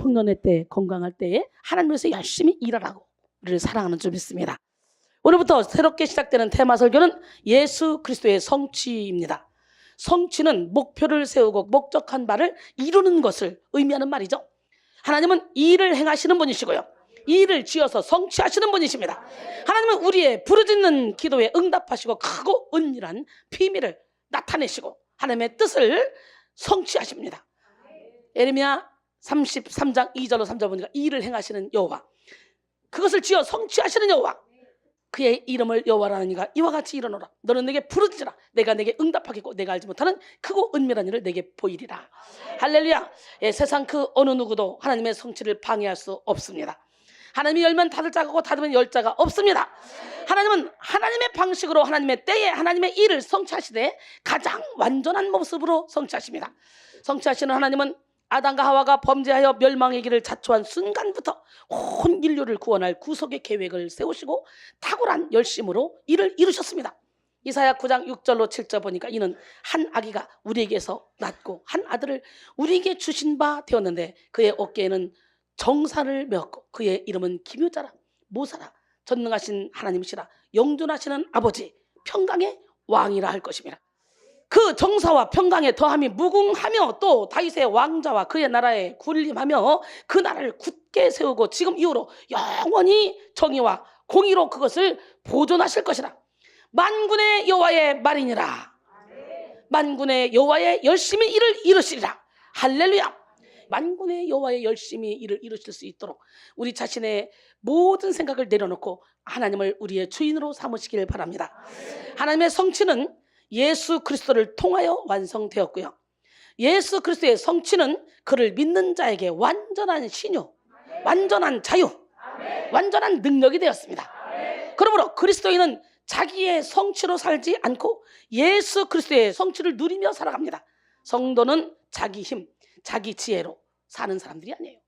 청년의 때, 건강할 때에 하나님께서 열심히 일하라고 우리를 사랑하는 줄 믿습니다. 오늘부터 새롭게 시작되는 테마 설교는 예수 그리스도의 성취입니다. 성취는 목표를 세우고 목적한 바를 이루는 것을 의미하는 말이죠. 하나님은 일을 행하시는 분이시고요, 일을 지어서 성취하시는 분이십니다. 하나님은 우리의 부르짖는 기도에 응답하시고 크고 은밀한 비밀을 나타내시고 하나님의 뜻을 성취하십니다. 예레미야 33장 2절로 3절 보니까 일을 행하시는 여호와, 그것을 지어 성취하시는 여호와, 그의 이름을 여호와라는 이가 이와 같이 일어나라. 너는 내게 부르짖으라. 내가 내게 응답하겠고 내가 알지 못하는 크고 은밀한 일을 내게 보이리라. 할렐루야. 세상 그 어느 누구도 하나님의 성취를 방해할 수 없습니다. 하나님이 열면 닫을 자가 닫으면 열 자가 없습니다. 하나님은 하나님의 방식으로 하나님의 때에 하나님의 일을 성취하시되 가장 완전한 모습으로 성취하십니다. 성취하시는 하나님은 아담과 하와가 범죄하여 멸망의 길을 자초한 순간부터 온 인류를 구원할 구속의 계획을 세우시고 탁월한 열심으로 이를 이루셨습니다. 이사야 9장 6절로 7절 보니까 이는 한 아기가 우리에게서 낳고 한 아들을 우리에게 주신 바 되었는데 그의 어깨에는 정사를 메었고 그의 이름은 기묘자라, 모사라, 전능하신 하나님이시라, 영존하시는 아버지, 평강의 왕이라 할 것입니다. 그 정사와 평강에 더함이 무궁하며 또 다윗의 왕자와 그의 나라에 군림하며 그 나라를 굳게 세우고 지금 이후로 영원히 정의와 공의로 그것을 보존하실 것이라. 만군의 여호와의 말이니라. 만군의 여호와의 열심히 일을 이루시리라. 할렐루야. 만군의 여호와의 열심히 일을 이루실 수 있도록 우리 자신의 모든 생각을 내려놓고 하나님을 우리의 주인으로 삼으시길 바랍니다. 하나님의 성취는 예수 그리스도를 통하여 완성되었고요, 예수 그리스도의 성취는 그를 믿는 자에게 완전한 신유, 완전한 자유, 완전한 능력이 되었습니다. 그러므로 그리스도인은 자기의 성취로 살지 않고 예수 그리스도의 성취를 누리며 살아갑니다. 성도는 자기 힘, 자기 지혜로 사는 사람들이 아니에요.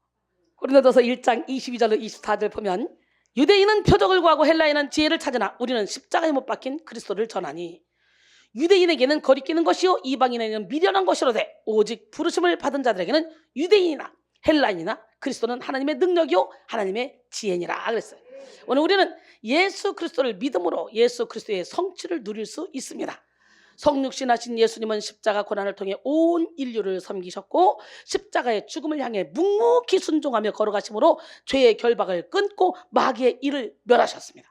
고린도서 1장 22절로 24절 보면 유대인은 표적을 구하고 헬라인은 지혜를 찾으나 우리는 십자가에 못 박힌 그리스도를 전하니 유대인에게는 거리끼는 것이요 이방인에게는 미련한 것이로되 오직 부르심을 받은 자들에게는 유대인이나 헬라인이나 그리스도는 하나님의 능력이요 하나님의 지혜니라 그랬어요. 오늘 우리는 예수 그리스도를 믿음으로 예수 그리스도의 성취를 누릴 수 있습니다. 성육신하신 예수님은 십자가 고난을 통해 온 인류를 섬기셨고 십자가의 죽음을 향해 묵묵히 순종하며 걸어가심으로 죄의 결박을 끊고 마귀의 일을 멸하셨습니다.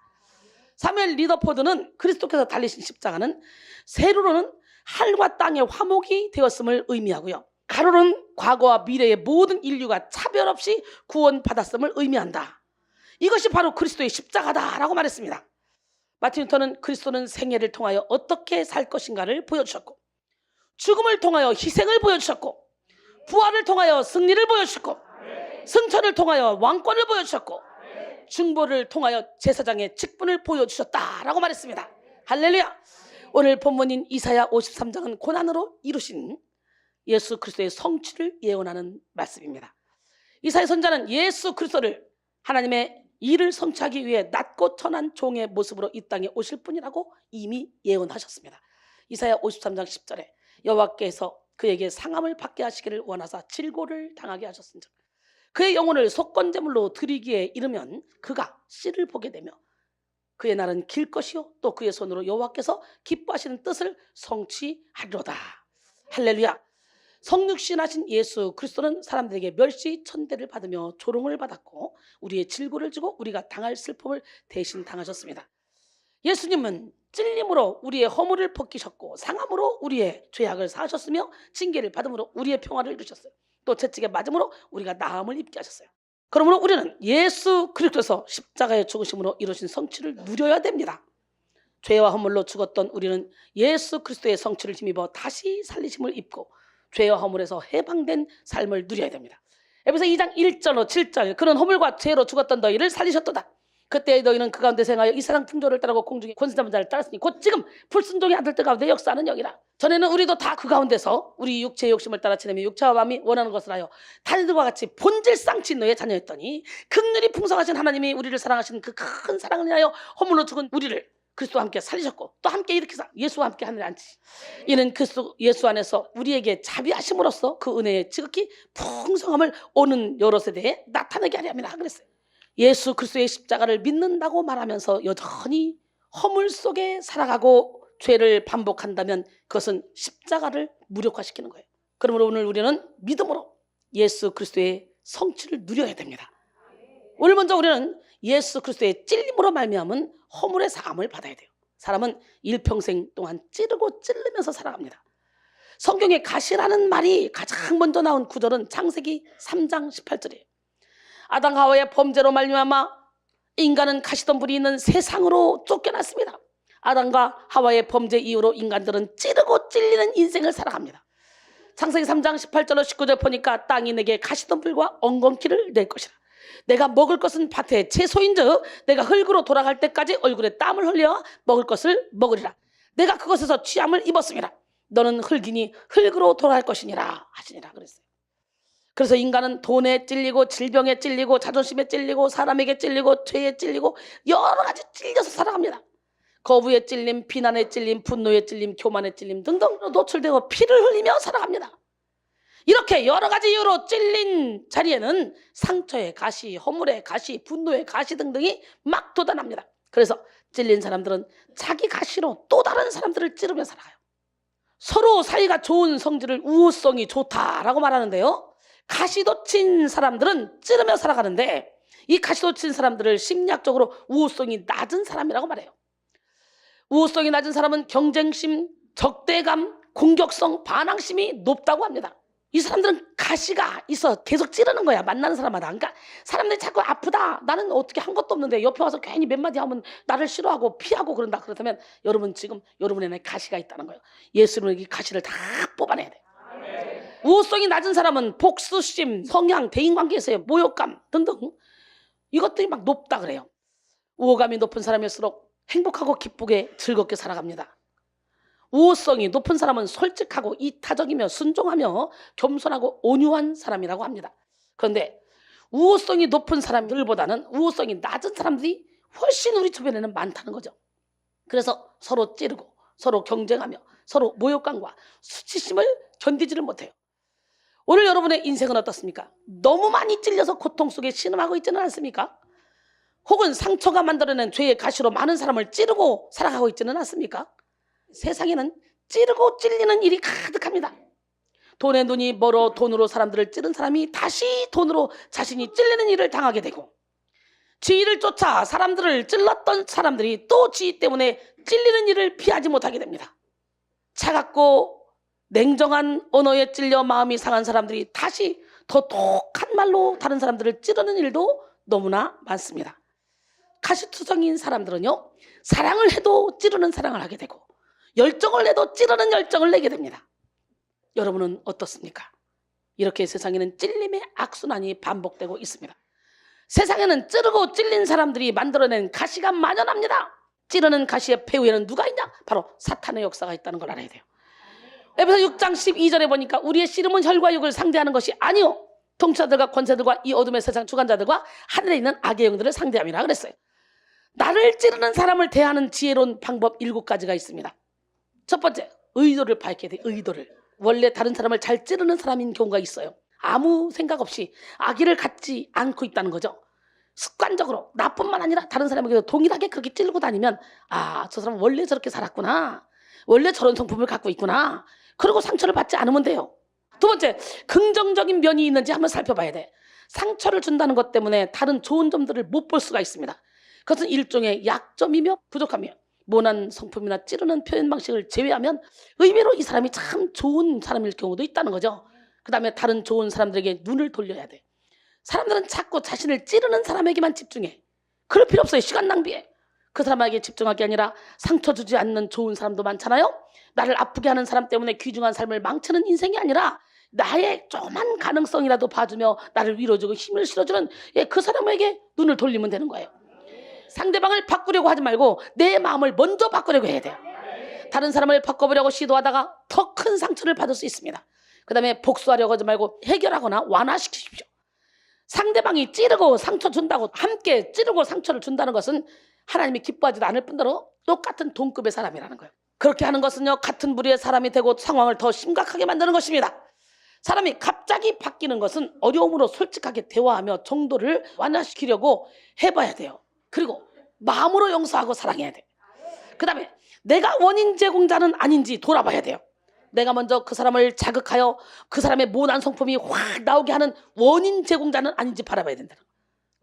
사무엘 리더포드는 그리스도께서 달리신 십자가는 세로로는 하늘과 땅의 화목이 되었음을 의미하고요, 가로는 과거와 미래의 모든 인류가 차별 없이 구원받았음을 의미한다. 이것이 바로 그리스도의 십자가다라고 말했습니다. 마틴 루터는 그리스도는 생애를 통하여 어떻게 살 것인가를 보여주셨고, 죽음을 통하여 희생을 보여주셨고, 부활을 통하여 승리를 보여주셨고, 승천을 통하여 왕권을 보여주셨고, 중보를 통하여 제사장의 직분을 보여주셨다라고 말했습니다. 할렐루야. 오늘 본문인 이사야 53장은 고난으로 이루신 예수 그리스도의 성취를 예언하는 말씀입니다. 이사야 선지자는 예수 그리스도를 하나님의 일을 성취하기 위해 낮고 천한 종의 모습으로 이 땅에 오실 분이라고 이미 예언하셨습니다. 이사야 53장 10절에 여호와께서 그에게 상함을 받게 하시기를 원하사 질고를 당하게 하셨은즉 그의 영혼을 속건제물로 드리기에 이르면 그가 씨를 보게 되며 그의 날은 길 것이요 또 그의 손으로 여호와께서 기뻐하시는 뜻을 성취하리로다. 할렐루야. 성육신하신 예수 그리스도는 사람들에게 멸시 천대를 받으며 조롱을 받았고 우리의 질고를 지고 우리가 당할 슬픔을 대신 당하셨습니다. 예수님은 찔림으로 우리의 허물을 벗기셨고 상함으로 우리의 죄악을 사하셨으며 징계를 받음으로 우리의 평화를 이루셨어요. 또 채찍에 맞음으로 우리가 나음을 입게 하셨어요. 그러므로 우리는 예수 그리스도께서 십자가의 죽으심으로 이루신 성취를 누려야 됩니다. 죄와 허물로 죽었던 우리는 예수 그리스도의 성취를 힘입어 다시 살리심을 입고 죄와 허물에서 해방된 삶을 누려야 됩니다. 에베소 2장 1절로 7절 그는 허물과 죄로 죽었던 너희를 살리셨도다. 그때 너희는 그 가운데 생하여 이 세상 풍조를 따르고 공중의 권세자만 자를 따랐으니 곧 지금 불순종의 아들들 가운데 역사하는 영이라. 전에는 우리도 다 그 가운데서 우리 육체의 욕심을 따라 지내며 육체와 마음이 원하는 것을 하여 다니들과 같이 본질상 진노의 자녀였더니 긍휼히 풍성하신 하나님이 우리를 사랑하신 그 큰 사랑을 인하여 허물로 죽은 우리를 그리스도와 함께 살리셨고 또 함께 일으키사 예수와 함께 하늘에 앉히시. 이는 그리스도 예수 안에서 우리에게 자비하심으로써 그 은혜의 지극히 풍성함을 오는 여러 세대에 나타내게 하려 함이라 그랬어요. 예수 그리스도의 십자가를 믿는다고 말하면서 여전히 허물 속에 살아가고 죄를 반복한다면 그것은 십자가를 무력화시키는 거예요. 그러므로 오늘 우리는 믿음으로 예수 그리스도의 성취를 누려야 됩니다. 오늘 먼저 우리는 예수 그리스도의 찔림으로 말미암은 허물의 사함을 받아야 돼요. 사람은 일평생 동안 찌르고 찔르면서 살아갑니다. 성경에 가시라는 말이 가장 먼저 나온 구절은 창세기 3장 18절이에요. 아담 하와의 범죄로 말미암아 인간은 가시던 불이 있는 세상으로 쫓겨났습니다. 아담과 하와의 범죄 이후로 인간들은 찌르고 찔리는 인생을 살아갑니다. 창세기 3장 18절로 19절 보니까 땅이 내게 가시던 불과 엉겅퀴를 낼 것이라. 내가 먹을 것은 밭의 채소인즉 내가 흙으로 돌아갈 때까지 얼굴에 땀을 흘려 먹을 것을 먹으리라. 내가 그것에서 취함을 입었음이라. 너는 흙이니 흙으로 돌아갈 것이니라 하시니라 그랬어요. 그래서 인간은 돈에 찔리고 질병에 찔리고 자존심에 찔리고 사람에게 찔리고 죄에 찔리고 여러 가지 찔려서 살아갑니다. 거부에 찔림, 비난에 찔림, 분노에 찔림, 교만에 찔림 등등 노출되고 피를 흘리며 살아갑니다. 이렇게 여러 가지 이유로 찔린 자리에는 상처의 가시, 허물의 가시, 분노의 가시 등등이 막 돋아납니다. 그래서 찔린 사람들은 자기 가시로 또 다른 사람들을 찌르며 살아가요. 서로 사이가 좋은 성질을 우호성이 좋다라고 말하는데요. 가시도 친 사람들은 찌르며 살아가는데 이 가시도 친 사람들을 심리학적으로 우호성이 낮은 사람이라고 말해요. 우호성이 낮은 사람은 경쟁심, 적대감, 공격성, 반항심이 높다고 합니다. 이 사람들은 가시가 있어 계속 찌르는 거야. 만나는 사람마다. 그러니까 사람들이 자꾸 아프다, 나는 어떻게 한 것도 없는데 옆에 와서 괜히 몇 마디 하면 나를 싫어하고 피하고 그런다. 그렇다면 여러분 지금 여러분의 가시가 있다는 거예요. 예수님은 이 가시를 다 뽑아내야 돼요. 우호성이 낮은 사람은 복수심, 성향, 대인관계에서의 모욕감 등등 이것들이 막 높다 그래요. 우호감이 높은 사람일수록 행복하고 기쁘게 즐겁게 살아갑니다. 우호성이 높은 사람은 솔직하고 이타적이며 순종하며 겸손하고 온유한 사람이라고 합니다. 그런데 우호성이 높은 사람들보다는 우호성이 낮은 사람들이 훨씬 우리 주변에는 많다는 거죠. 그래서 서로 찌르고 서로 경쟁하며 서로 모욕감과 수치심을 견디지를 못해요. 오늘 여러분의 인생은 어떻습니까? 너무 많이 찔려서 고통 속에 신음하고 있지는 않습니까? 혹은 상처가 만들어낸 죄의 가시로 많은 사람을 찌르고 살아가고 있지는 않습니까? 세상에는 찌르고 찔리는 일이 가득합니다. 돈에 눈이 멀어 돈으로 사람들을 찌른 사람이 다시 돈으로 자신이 찔리는 일을 당하게 되고, 지위를 쫓아 사람들을 찔렀던 사람들이 또 지위 때문에 찔리는 일을 피하지 못하게 됩니다. 차갑고 냉정한 언어에 찔려 마음이 상한 사람들이 다시 더 독한 말로 다른 사람들을 찌르는 일도 너무나 많습니다. 가시투성인 사람들은요, 사랑을 해도 찌르는 사랑을 하게 되고 열정을 내도 찌르는 열정을 내게 됩니다. 여러분은 어떻습니까? 이렇게 세상에는 찔림의 악순환이 반복되고 있습니다. 세상에는 찌르고 찔린 사람들이 만들어낸 가시가 만연합니다. 찌르는 가시의 배후에는 누가 있냐? 바로 사탄의 역사가 있다는 걸 알아야 돼요. 에베소 6장 12절에 보니까 우리의 씨름은 혈과 육을 상대하는 것이 아니요 통치자들과 권세들과 이 어둠의 세상 주관자들과 하늘에 있는 악의 영들을 상대함이라 그랬어요. 나를 찌르는 사람을 대하는 지혜로운 방법 7가지가 있습니다. 첫 번째, 의도를 밝혀야 돼. 의도를. 원래 다른 사람을 잘 찌르는 사람인 경우가 있어요. 아무 생각 없이 악의를 갖지 않고 있다는 거죠. 습관적으로 나뿐만 아니라 다른 사람에게도 동일하게 그렇게 찌르고 다니면, 아, 저 사람은 원래 저렇게 살았구나, 원래 저런 성품을 갖고 있구나, 그리고 상처를 받지 않으면 돼요. 두 번째, 긍정적인 면이 있는지 한번 살펴봐야 돼. 상처를 준다는 것 때문에 다른 좋은 점들을 못 볼 수가 있습니다. 그것은 일종의 약점이며 부족하며, 모난 성품이나 찌르는 표현 방식을 제외하면 의외로 이 사람이 참 좋은 사람일 경우도 있다는 거죠. 그 다음에 다른 좋은 사람들에게 눈을 돌려야 돼. 사람들은 자꾸 자신을 찌르는 사람에게만 집중해. 그럴 필요 없어요. 시간 낭비해. 그 사람에게 집중할 게 아니라 상처 주지 않는 좋은 사람도 많잖아요. 나를 아프게 하는 사람 때문에 귀중한 삶을 망치는 인생이 아니라 나의 조그만 가능성이라도 봐주며 나를 위로주고 힘을 실어주는 그 사람에게 눈을 돌리면 되는 거예요. 상대방을 바꾸려고 하지 말고 내 마음을 먼저 바꾸려고 해야 돼요. 다른 사람을 바꿔보려고 시도하다가 더 큰 상처를 받을 수 있습니다. 그 다음에 복수하려고 하지 말고 해결하거나 완화시키십시오. 상대방이 찌르고 상처 준다고 함께 찌르고 상처를 준다는 것은 하나님이 기뻐하지도 않을 뿐더러 똑같은 동급의 사람이라는 거예요. 그렇게 하는 것은요, 같은 부류의 사람이 되고 상황을 더 심각하게 만드는 것입니다. 사람이 갑자기 바뀌는 것은 어려움으로 솔직하게 대화하며 정도를 완화시키려고 해봐야 돼요. 그리고 마음으로 용서하고 사랑해야 돼요. 그 다음에 내가 원인 제공자는 아닌지 돌아봐야 돼요. 내가 먼저 그 사람을 자극하여 그 사람의 모난 성품이 확 나오게 하는 원인 제공자는 아닌지 바라봐야 된다는 거예요.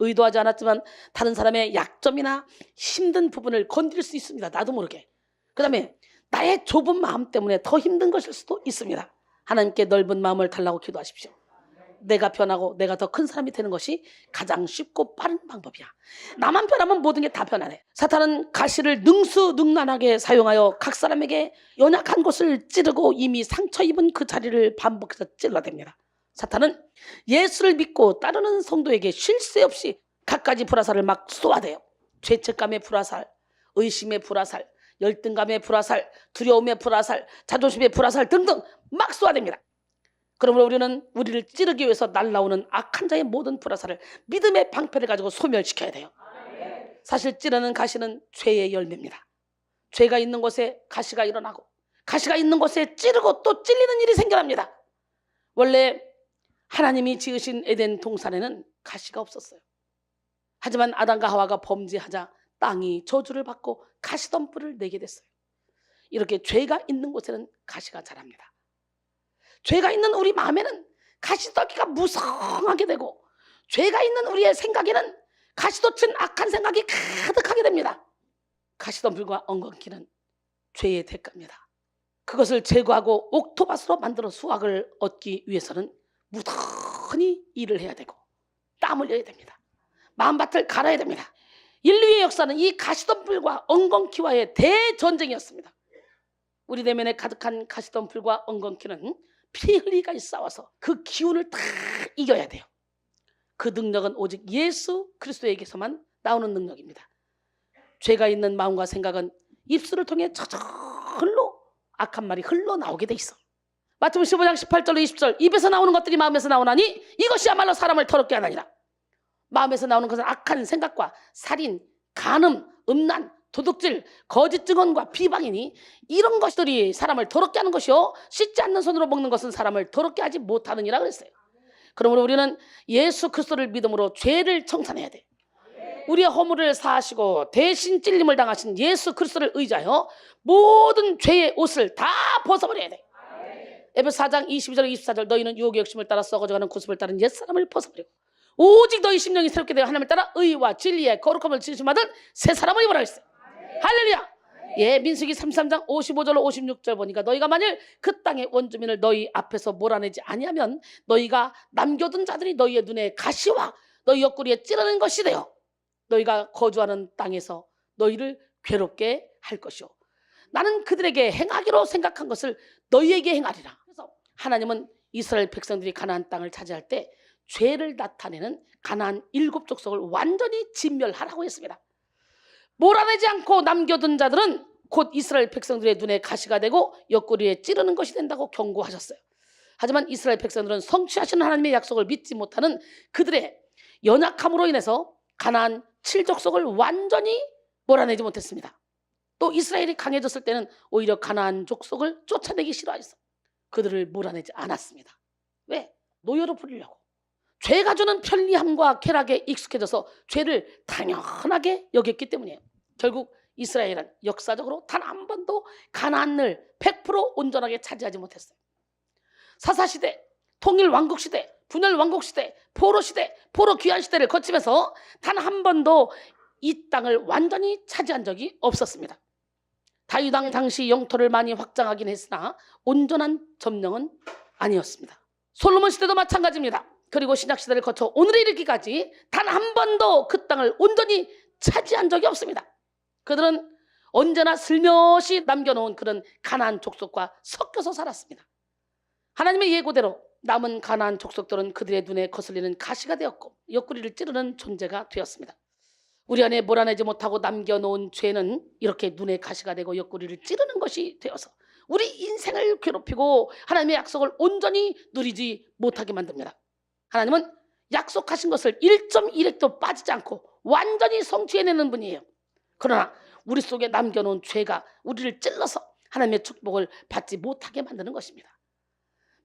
의도하지 않았지만 다른 사람의 약점이나 힘든 부분을 건드릴 수 있습니다. 나도 모르게. 그 다음에 나의 좁은 마음 때문에 더 힘든 것일 수도 있습니다. 하나님께 넓은 마음을 달라고 기도하십시오. 내가 변하고 내가 더 큰 사람이 되는 것이 가장 쉽고 빠른 방법이야. 나만 변하면 모든 게 다 변하네. 사탄은 가시를 능수능란하게 사용하여 각 사람에게 연약한 곳을 찌르고 이미 상처 입은 그 자리를 반복해서 찔러댑니다. 사탄은 예수를 믿고 따르는 성도에게 쉴 새 없이 갖가지 불화살을 막 쏘아대요. 죄책감의 불화살, 의심의 불화살, 열등감의 불화살, 두려움의 불화살, 자존심의 불화살 등등 막 쏘아댑니다. 그러므로 우리는 우리를 찌르기 위해서 날라오는 악한 자의 모든 불화살을 믿음의 방패를 가지고 소멸시켜야 돼요. 사실 찌르는 가시는 죄의 열매입니다. 죄가 있는 곳에 가시가 일어나고 가시가 있는 곳에 찌르고 또 찔리는 일이 생겨납니다. 원래 하나님이 지으신 에덴 동산에는 가시가 없었어요. 하지만 아담과 하와가 범죄하자 땅이 저주를 받고 가시덤불을 내게 됐어요. 이렇게 죄가 있는 곳에는 가시가 자랍니다. 죄가 있는 우리 마음에는 가시더기가 무성하게 되고 죄가 있는 우리의 생각에는 가시돋친 악한 생각이 가득하게 됩니다. 가시덤불과 엉겅퀴는 죄의 대가입니다. 그것을 제거하고 옥토밭으로 만들어 수확을 얻기 위해서는 무던히 일을 해야 되고 땀 흘려야 됩니다. 마음밭을 갈아야 됩니다. 인류의 역사는 이 가시덤불과 엉겅퀴와의 대전쟁이었습니다. 우리 내면에 가득한 가시덤불과 엉겅퀴는 피 흘리기까지 싸워서 그 기운을 다 이겨야 돼요. 그 능력은 오직 예수 그리스도에게서만 나오는 능력입니다. 죄가 있는 마음과 생각은 입술을 통해 저절로 악한 말이 흘러나오게 돼 있어. 마태복음 15장 18절로 20절 입에서 나오는 것들이 마음에서 나오나니 이것이야말로 사람을 더럽게 하느니라. 마음에서 나오는 것은 악한 생각과 살인, 간음, 음란, 도둑질, 거짓 증언과 비방이니 이런 것들이 사람을 더럽게 하는 것이요 씻지 않는 손으로 먹는 것은 사람을 더럽게 하지 못하느니라 그랬어요. 그러므로 우리는 예수 그리스도를 믿음으로 죄를 청산해야 돼. 우리의 허물을 사하시고 대신 찔림을 당하신 예수 그리스도를 의지하여 모든 죄의 옷을 다 벗어버려야 돼. 에베소 4장 22절 24절 너희는 유혹의 욕심을 따라 썩어져가는 구습을 따른 옛사람을 벗어버리고 오직 너희 심령이 새롭게 되어 하나님을 따라 의와 진리의 거룩함을 지으심받은 새 사람을 입으라 했어요. 할렐루야. 예, 민수기 33장 55절로 56절 보니까 너희가 만일 그 땅의 원주민을 너희 앞에서 몰아내지 아니하면 너희가 남겨둔 자들이 너희의 눈에 가시와 너희 옆구리에 찌르는 것이 되어 너희가 거주하는 땅에서 너희를 괴롭게 할 것이요 나는 그들에게 행하기로 생각한 것을 너희에게 행하리라. 그래서 하나님은 이스라엘 백성들이 가나안 땅을 차지할 때 죄를 나타내는 가나안 7족속을 완전히 진멸하라고 했습니다. 몰아내지 않고 남겨둔 자들은 곧 이스라엘 백성들의 눈에 가시가 되고 옆구리에 찌르는 것이 된다고 경고하셨어요. 하지만 이스라엘 백성들은 성취하시는 하나님의 약속을 믿지 못하는 그들의 연약함으로 인해서 가나안 7족속을 완전히 몰아내지 못했습니다. 또 이스라엘이 강해졌을 때는 오히려 가나안 족속을 쫓아내기 싫어해서 그들을 몰아내지 않았습니다. 왜? 노예로 부리려고. 죄가 주는 편리함과 쾌락에 익숙해져서 죄를 당연하게 여겼기 때문이에요. 결국 이스라엘은 역사적으로 단 한 번도 가나안을 100% 온전하게 차지하지 못했어요. 사사시대, 통일왕국시대, 분열왕국시대, 포로시대, 포로귀환시대를 거치면서 단 한 번도 이 땅을 완전히 차지한 적이 없었습니다. 다윗 왕 당시 영토를 많이 확장하긴 했으나 온전한 점령은 아니었습니다. 솔로몬 시대도 마찬가지입니다. 그리고 신약시대를 거쳐 오늘에 이르기까지 단 한 번도 그 땅을 온전히 차지한 적이 없습니다. 그들은 언제나 슬며시 남겨놓은 그런 가나안 족속과 섞여서 살았습니다. 하나님의 예고대로 남은 가나안 족속들은 그들의 눈에 거슬리는 가시가 되었고 옆구리를 찌르는 존재가 되었습니다. 우리 안에 몰아내지 못하고 남겨놓은 죄는 이렇게 눈에 가시가 되고 옆구리를 찌르는 것이 되어서 우리 인생을 괴롭히고 하나님의 약속을 온전히 누리지 못하게 만듭니다. 하나님은 약속하신 것을 1.1획도 빠지지 않고 완전히 성취해내는 분이에요. 그러나 우리 속에 남겨놓은 죄가 우리를 찔러서 하나님의 축복을 받지 못하게 만드는 것입니다.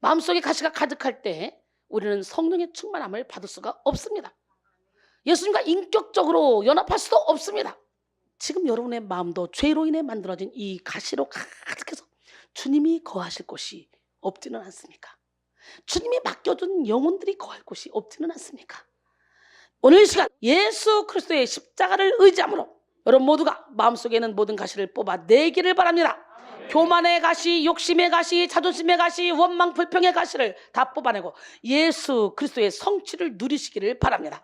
마음속에 가시가 가득할 때 우리는 성령의 충만함을 받을 수가 없습니다. 예수님과 인격적으로 연합할 수도 없습니다. 지금 여러분의 마음도 죄로 인해 만들어진 이 가시로 가득해서 주님이 거하실 곳이 없지는 않습니까? 주님이 맡겨준 영혼들이 거할 곳이 없지는 않습니까? 오늘 이 시간 예수 그리스도의 십자가를 의지함으로 여러분 모두가 마음속에 있는 모든 가시를 뽑아내기를 바랍니다. 교만의 가시, 욕심의 가시, 자존심의 가시, 원망, 불평의 가시를 다 뽑아내고 예수 그리스도의 성취를 누리시기를 바랍니다.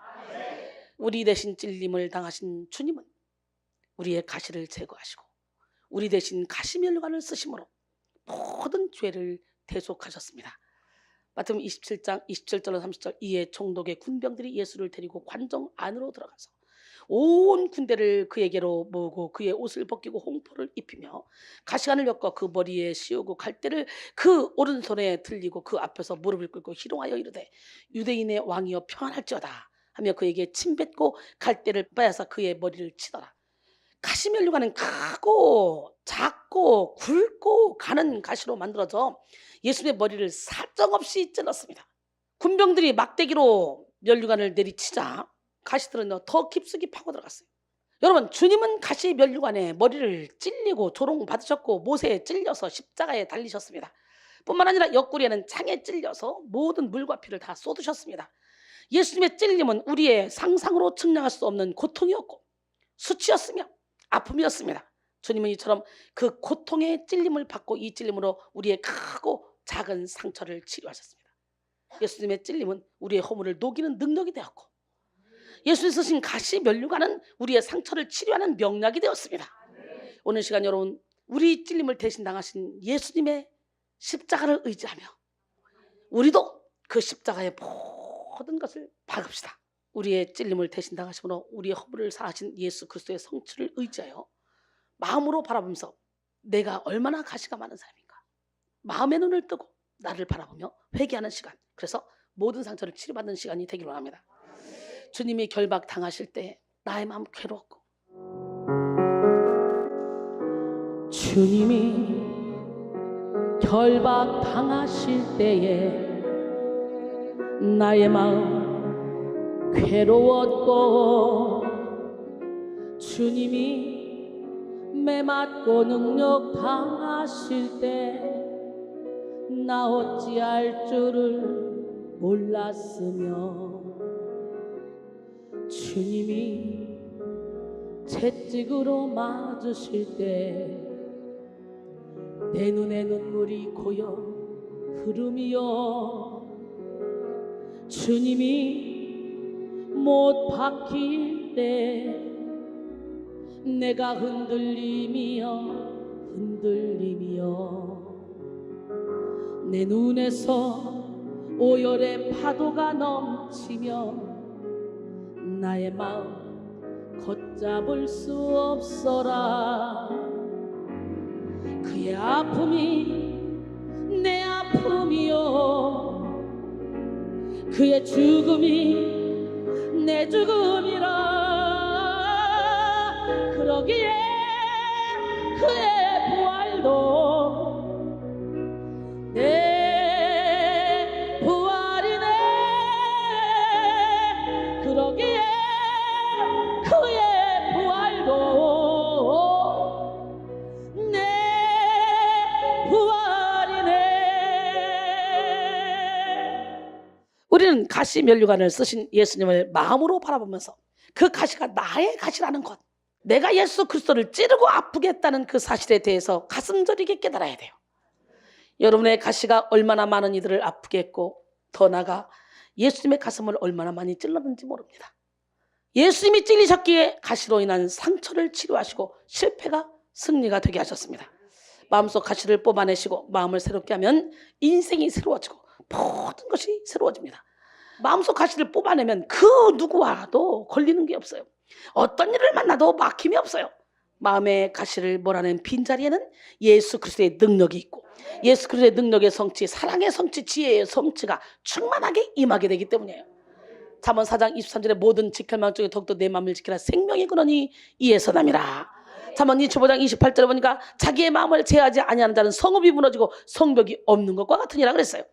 우리 대신 찔림을 당하신 주님은 우리의 가시를 제거하시고 우리 대신 가시면류관을 쓰심으로 모든 죄를 대속하셨습니다. 마태복음 27장 27절로 30절 이에 총독의 군병들이 예수를 데리고 관정 안으로 들어가서 온 군대를 그에게로 모으고 그의 옷을 벗기고 홍포를 입히며 가시관을 엮어 그 머리에 씌우고 갈대를 그 오른손에 들리고 그 앞에서 무릎을 꿇고 희롱하여 이르되 유대인의 왕이여 평안할지어다 하며 그에게 침뱉고 갈대를 빼앗아 그의 머리를 치더라. 가시면류관은 크고 작고 굵고 가는 가시로 만들어져 예수님의 머리를 사정없이 찔렀습니다. 군병들이 막대기로 면류관을 내리치자 가시들은 더 깊숙이 파고 들어갔어요. 여러분, 주님은 가시 면류관에 머리를 찔리고 조롱 받으셨고 못에 찔려서 십자가에 달리셨습니다. 뿐만 아니라 옆구리에는 창에 찔려서 모든 물과 피를 다 쏟으셨습니다. 예수님의 찔림은 우리의 상상으로 측량할 수 없는 고통이었고 수치였으며 아픔이었습니다. 주님은 이처럼 그 고통의 찔림을 받고 이 찔림으로 우리의 크고 작은 상처를 치료하셨습니다. 예수님의 찔림은 우리의 허물을 녹이는 능력이 되었고 예수님 쓰신 가시 면류관은 우리의 상처를 치료하는 명약이 되었습니다. 오늘 시간 여러분 우리 찔림을 대신 당하신 예수님의 십자가를 의지하며 우리도 그 십자가의 모든 것을 박읍시다. 우리의 찔림을 대신 당하심으로 우리의 허물을 사하신 예수 그리스도의 성취를 의지하여 마음으로 바라보면서 내가 얼마나 가시가 많은 사람인가 마음의 눈을 뜨고 나를 바라보며 회개하는 시간, 그래서 모든 상처를 치료받는 시간이 되기를 원합니다. 주님이 결박 당하실 때 나의 마음 괴로웠고 주님이 결박 당하실 때에 나의 마음 괴로웠고 주님이 매맞고 능력 당하실 때 나 어찌할 줄을 몰랐으며 주님이 채찍으로 맞으실 때 내 눈에 눈물이 고여 흐름이여 주님이 못 박힐 때 내가 흔들림이여 내 눈에서 오열의 파도가 넘치며 나의 마음 걷잡을 수 없어라. 그의 아픔이 내 아픔이요 그의 죽음이 내 죽음이라. 그러기에 그의 부활도 내 부활이네. 그러기에 그의 부활도 내 부활이네. 우리는 가시 면류관을 쓰신 예수님을 마음으로 바라보면서 그 가시가 나의 가시라는 것, 내가 예수 그리스도를 찌르고 아프게 했다는 그 사실에 대해서 가슴 저리게 깨달아야 돼요. 여러분의 가시가 얼마나 많은 이들을 아프게 했고 더 나아가 예수님의 가슴을 얼마나 많이 찔렀는지 모릅니다. 예수님이 찔리셨기에 가시로 인한 상처를 치료하시고 실패가 승리가 되게 하셨습니다. 마음속 가시를 뽑아내시고 마음을 새롭게 하면 인생이 새로워지고 모든 것이 새로워집니다. 마음속 가시를 뽑아내면 그 누구와도 걸리는 게 없어요. 어떤 일을 만나도 막힘이 없어요. 마음의 가시를 몰아낸 빈자리에는 예수 그리스도의 능력이 있고 예수 그리스도의 능력의 성취, 사랑의 성취, 지혜의 성취가 충만하게 임하게 되기 때문이에요. 잠언 4장 23절에 모든 지킬 마음 중에 더욱더 내 마음을 지키라. 생명의 근원이 이에서 남이라. 잠언 25장 28절에 보니까 자기의 마음을 제하지 아니하는 자는 성읍이 무너지고 성벽이 없는 것과 같으니라 그랬어요.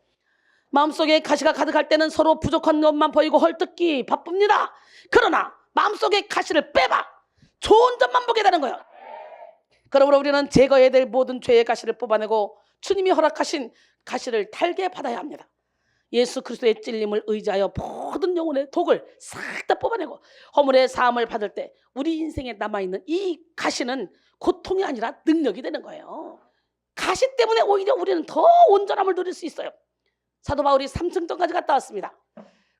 마음속에 가시가 가득할 때는 서로 부족한 것만 보이고 헐뜯기 바쁩니다. 그러나 마음속에 가시를 빼봐. 좋은 점만 보게 되는 거예요. 그러므로 우리는 제거해야 될 모든 죄의 가시를 뽑아내고 주님이 허락하신 가시를 달게 받아야 합니다. 예수 그리스도의 찔림을 의지하여 모든 영혼의 독을 싹 다 뽑아내고 허물의 사함을 받을 때 우리 인생에 남아있는 이 가시는 고통이 아니라 능력이 되는 거예요. 가시 때문에 오히려 우리는 더 온전함을 누릴 수 있어요. 사도 바울이 3층전까지 갔다 왔습니다.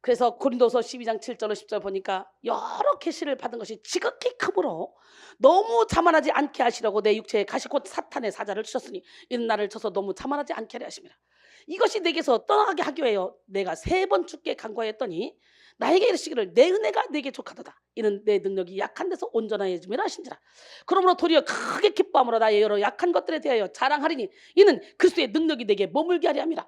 그래서 고린도서 12장 7절 10절 보니까 여러 계시를 받은 것이 지극히 크므로 너무 자만하지 않게 하시려고 내 육체에 가시 곧 사탄의 사자를 주셨으니 이는 나를 쳐서 너무 자만하지 않게 하려 하십니다. 이것이 내게서 떠나게 하기 위하여 내가 3번 주께 간구하였더니 나에게 이르시기를 내 은혜가 내게 족하도다. 이는 내 능력이 약한 데서 온전하여짐이라 하신지라. 그러므로 도리어 크게 기뻐함으로 나의 여러 약한 것들에 대하여 자랑하리니 이는 그리스도의 능력이 내게 머물게 하려 함이라.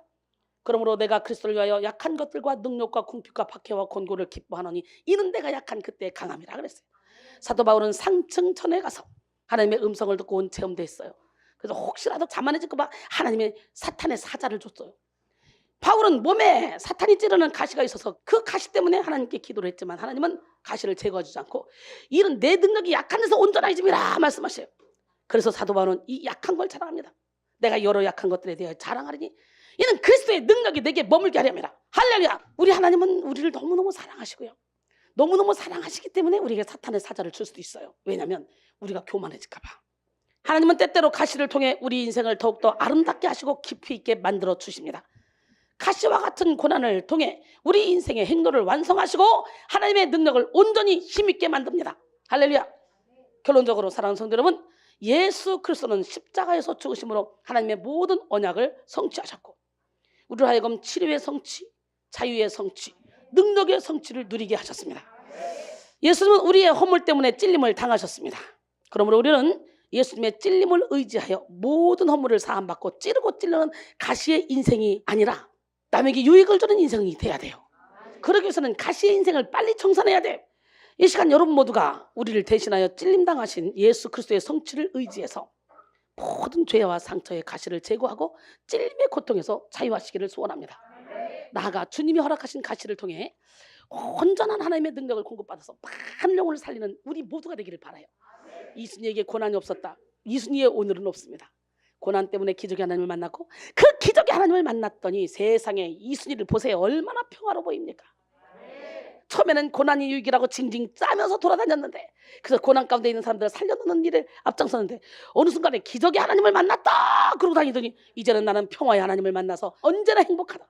그러므로 내가 그리스도를 위하여 약한 것들과 능력과 궁핍과 박해와 곤고를 기뻐하노니 이는 내가 약한 그때 강함이라 그랬어요. 사도 바울은 상층천에 가서 하나님의 음성을 듣고 온 체험도 했어요. 그래서 혹시라도 자만해질까 봐 하나님의 사탄의 사자를 줬어요. 바울은 몸에 사탄이 찌르는 가시가 있어서 그 가시 때문에 하나님께 기도를 했지만 하나님은 가시를 제거해 주지 않고 이는 내 능력이 약한 데서 온전해짐이라 말씀하셔요. 그래서 사도 바울은 이 약한 걸 자랑합니다. 내가 여러 약한 것들에 대하여 자랑하리니 이는 그리스도의 능력이 내게 머물게 하렵니다. 할렐루야. 우리 하나님은 우리를 너무너무 사랑하시고요. 너무너무 사랑하시기 때문에 우리에게 사탄의 사자를 줄 수도 있어요. 왜냐하면 우리가 교만해질까 봐. 하나님은 때때로 가시를 통해 우리 인생을 더욱더 아름답게 하시고 깊이 있게 만들어 주십니다. 가시와 같은 고난을 통해 우리 인생의 행로를 완성하시고 하나님의 능력을 온전히 힘있게 만듭니다. 할렐루야. 결론적으로 사랑하는 성도 여러분, 예수 그리스도는 십자가에서 죽으심으로 하나님의 모든 언약을 성취하셨고 우리로 하여금 치료의 성취, 자유의 성취, 능력의 성취를 누리게 하셨습니다. 예수님은 우리의 허물 때문에 찔림을 당하셨습니다. 그러므로 우리는 예수님의 찔림을 의지하여 모든 허물을 사함받고 찌르고 찔르는 가시의 인생이 아니라 남에게 유익을 주는 인생이 돼야 돼요. 그러기 위해서는 가시의 인생을 빨리 청산해야 돼요. 이 시간 여러분 모두가 우리를 대신하여 찔림당하신 예수 그리스도의 성취를 의지해서 모든 죄와 상처의 가시를 제거하고 찔림의 고통에서 자유하시기를 소원합니다. 나아가 주님이 허락하신 가시를 통해 온전한 하나님의 능력을 공급받아서 많은 영혼을 살리는 우리 모두가 되기를 바라요. 이순이에게 고난이 없었다. 이순이의 오늘은 없습니다. 고난 때문에 기적의 하나님을 만났고 그 기적의 하나님을 만났더니 세상에 이순이를 보세요. 얼마나 평화로워 보입니까? 처음에는 고난이 유익이라고 징징 짜면서 돌아다녔는데 그래서 고난 가운데 있는 사람들을 살려놓는 일에 앞장섰는데 어느 순간에 기적의 하나님을 만났다 그러고 다니더니 이제는 나는 평화의 하나님을 만나서 언제나 행복하다.